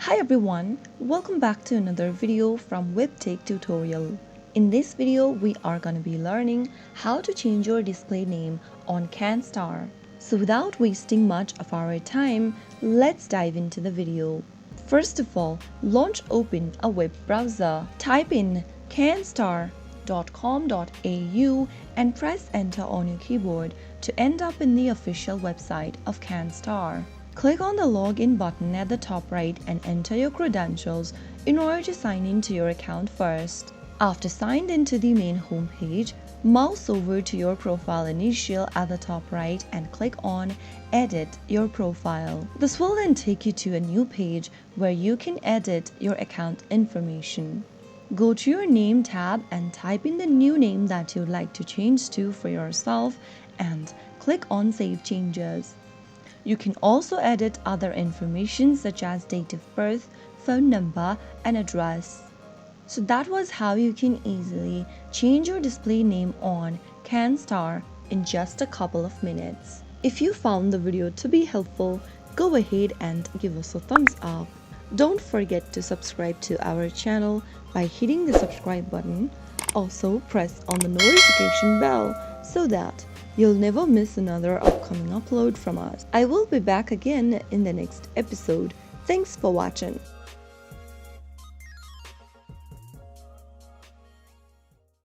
Hi everyone, welcome back to another video from Webtech Tutorial. In this video, we are going to be learning how to change your display name on Canstar. So without wasting much of our time, let's dive into the video. First of all, open a web browser, type in canstar.com.au and press enter on your keyboard to end up in the official website of Canstar. Click on the login button at the top right and enter your credentials in order to sign into your account first. After signed into the main homepage, mouse over to your profile initial at the top right and click on Edit Your Profile. This will then take you to a new page where you can edit your account information. Go to your name tab and type in the new name that you'd like to change to for yourself and click on Save Changes. You can also edit other information such as date of birth, phone number, and address. So that was how you can easily change your display name on Canstar in just a couple of minutes. If you found the video to be helpful, go ahead and give us a thumbs up. Don't forget to subscribe to our channel by hitting the subscribe button. Also press on the notification bell so that you'll never miss another upcoming upload from us. I will be back again in the next episode. Thanks for watching.